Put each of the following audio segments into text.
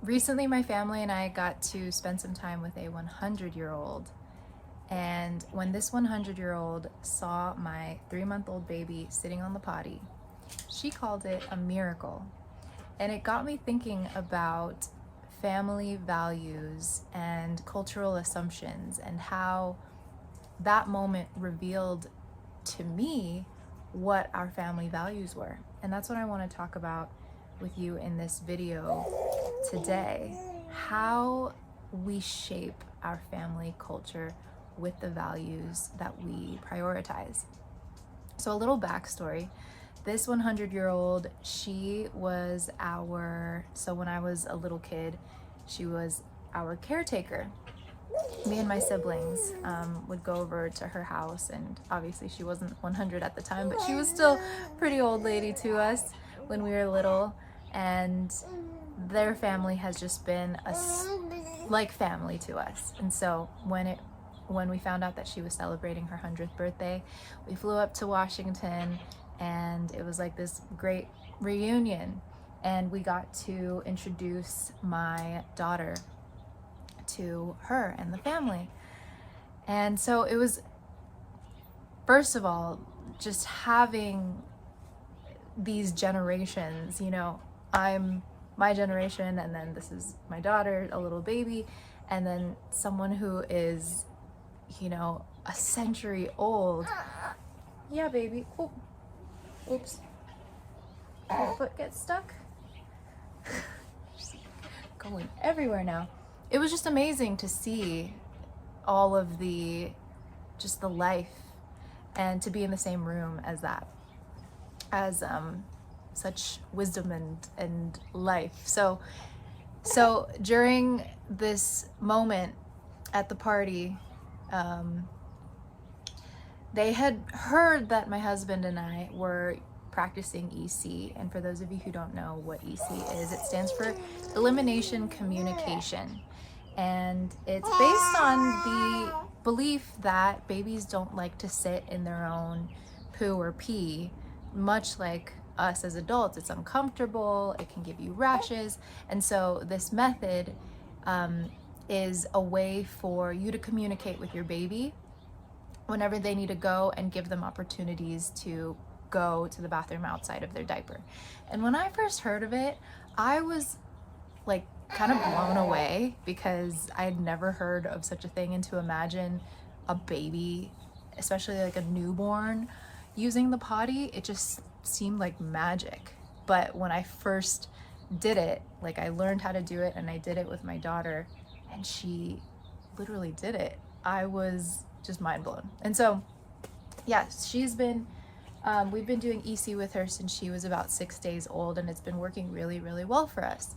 Recently, my family and I got to spend some time with a 100-year-old. And when this 100-year-old saw my 3-month-old baby sitting on the potty, she called it a miracle. And it got me thinking about family values and cultural assumptions and how that moment revealed to me what our family values were. And that's what I want to talk about with you in this video today. How we shape our family culture with the values that we prioritize. So a little backstory. This 100-year-old, she was so when I was a little kid, she was our caretaker. Me and my siblings would go over to her house, and obviously she wasn't 100 at the time, but she was still a pretty old lady to us when we were little. And their family has just been like family to us. And so when we found out that she was celebrating her 100th birthday, we flew up to Washington, and it was like this great reunion, and we got to introduce my daughter to her and the family. And so it was, first of all, just having these generations, I'm my generation, and then this is my daughter, a little baby, and then someone who is, a century old. Yeah, baby. Oh, oops. My foot gets stuck. Just going everywhere now. It was just amazing to see all of the life, and to be in the same room as that, as such wisdom and life. So during this moment at the party, they had heard that my husband and I were practicing EC. And for those of you who don't know what EC is, it stands for elimination communication. And it's based on the belief that babies don't like to sit in their own poo or pee, much like us as adults. It's uncomfortable, it can give you rashes. And so this method is a way for you to communicate with your baby whenever they need to go, and give them opportunities to go to the bathroom outside of their diaper. And when I first heard of it, I was like kind of blown away, because I had never heard of such a thing. And to imagine a baby, especially like a newborn, using the potty, it just seemed like magic. But when I first did it, like I learned how to do it, and I did it with my daughter, and she literally did it, I was just mind blown. And so yeah, we've been doing EC with her since she was about 6 days old, and it's been working really, really well for us.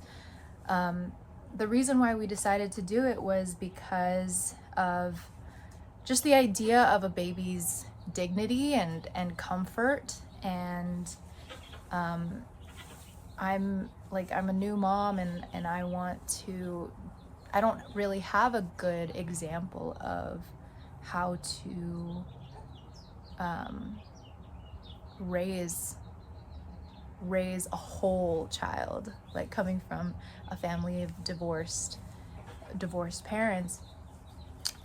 The reason why we decided to do it was because of just the idea of a baby's dignity and comfort. And I'm a new mom, and I don't really have a good example of how to raise a whole child, like coming from a family of divorced parents.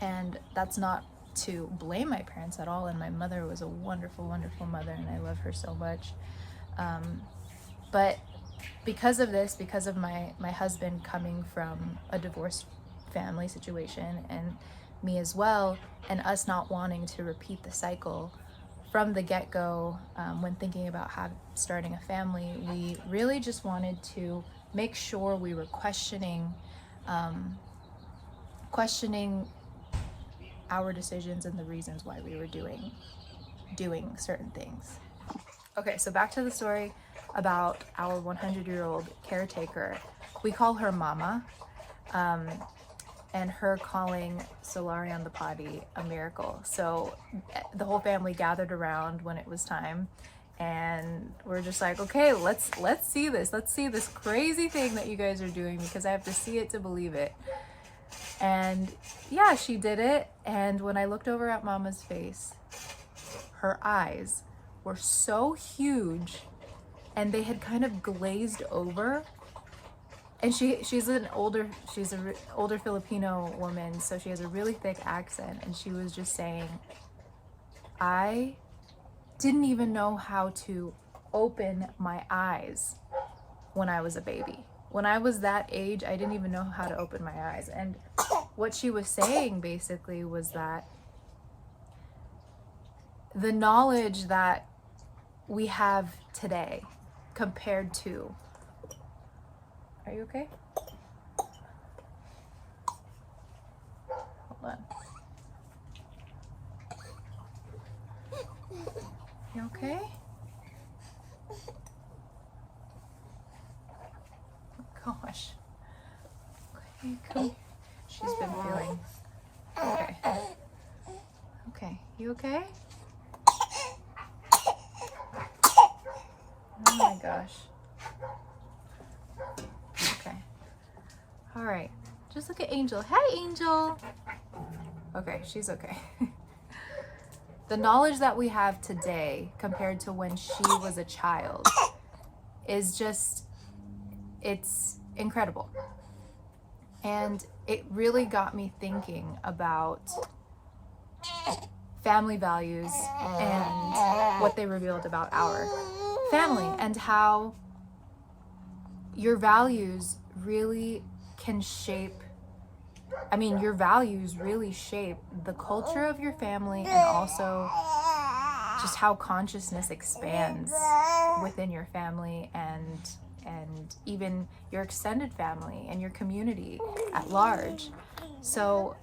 And that's not to blame my parents at all, and my mother was a wonderful, wonderful mother, and I love her so much. But because of my husband coming from a divorced family situation, and me as well, and us not wanting to repeat the cycle from the get-go, when thinking about starting a family, we really just wanted to make sure we were questioning our decisions and the reasons why we were doing certain things. Okay, so back to the story about our 100-year-old caretaker. We call her Mama, and her calling Solari on the potty a miracle. So the whole family gathered around when it was time, and we're just like, okay, let's see this. Let's see this crazy thing that you guys are doing, because I have to see it to believe it. And yeah, she did it. And when I looked over at Mama's face, her eyes were so huge, and they had kind of glazed over, and she's an older older Filipino woman, so she has a really thick accent, and she was just saying, I didn't even know how to open my eyes when I was a baby. When I was that age, I didn't even know how to open my eyes. And what she was saying basically was that the knowledge that we have today compared to, are you okay? Hold on. You okay? Oh gosh. Okay, cool. She's been feeling. Okay. Okay, you okay? Oh my gosh. Okay. All right. Just look at Angel. Hi, Angel. Okay, she's okay. The knowledge that we have today compared to when she was a child is just, it's incredible. And it really got me thinking about family values and what they revealed about our family, and how your values really can shape, I mean, your values really shape the culture of your family, and also just how consciousness expands within your family, and even your extended family and your community at large. So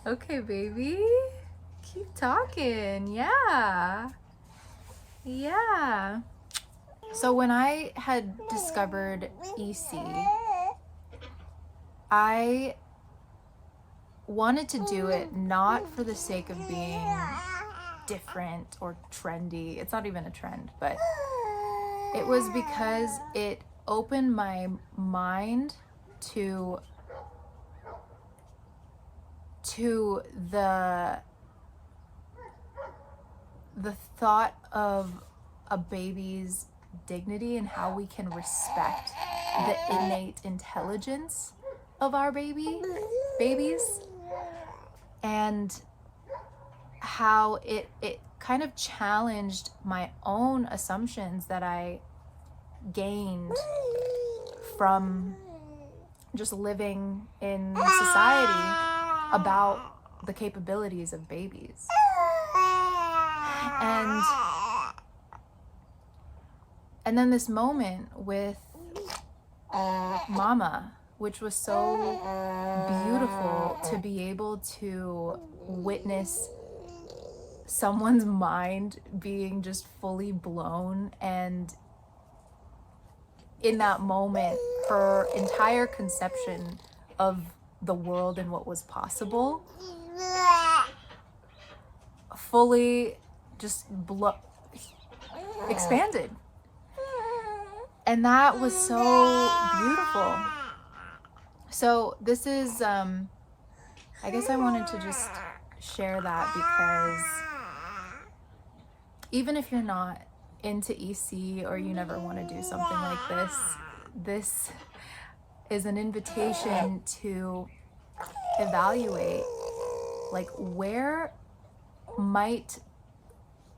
okay, baby, keep talking. Yeah. So when I had discovered EC, I wanted to do it not for the sake of being different or trendy. It's not even a trend, but it was because it opened my mind to the thought of a baby's dignity, and how we can respect the innate intelligence of our babies, and how it kind of challenged my own assumptions that I gained from just living in society about the capabilities of babies. And then this moment with Mama, which was so beautiful, to be able to witness someone's mind being just fully blown, and in that moment her entire conception of the world and what was possible fully just expanded. And that was so beautiful. So this is, I guess I wanted to just share that, because even if you're not into EC, or you never want to do something like this is an invitation to evaluate, like, where might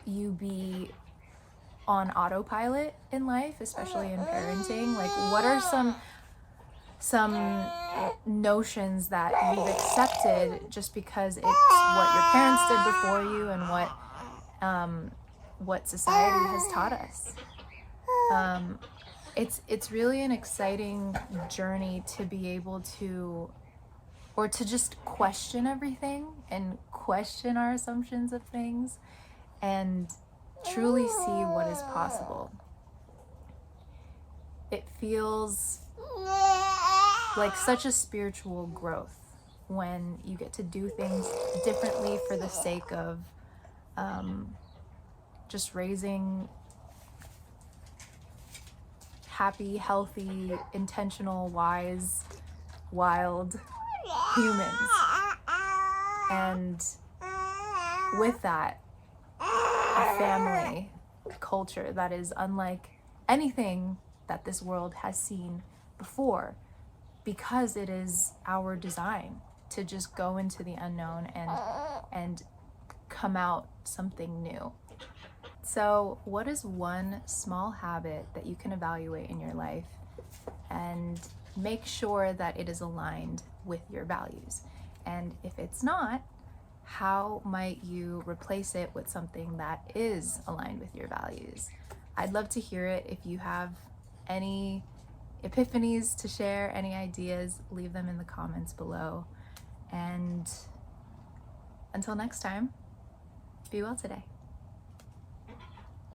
you be on autopilot in life, especially in parenting. Like, what are some notions that you've accepted just because it's what your parents did before you, and what society has taught us. It's really an exciting journey to be able to, or to just question everything and question our assumptions of things, and truly see what is possible. It feels like such a spiritual growth when you get to do things differently for the sake of just raising happy, healthy, intentional, wise, wild humans. And with that, a family culture that is unlike anything that this world has seen before, because it is our design to just go into the unknown and come out something new. So what is one small habit that you can evaluate in your life and make sure that it is aligned with your values? And if it's not, how might you replace it with something that is aligned with your values? I'd love to hear it. If you have any epiphanies to share, any ideas, leave them in the comments below. And until next time, be well today.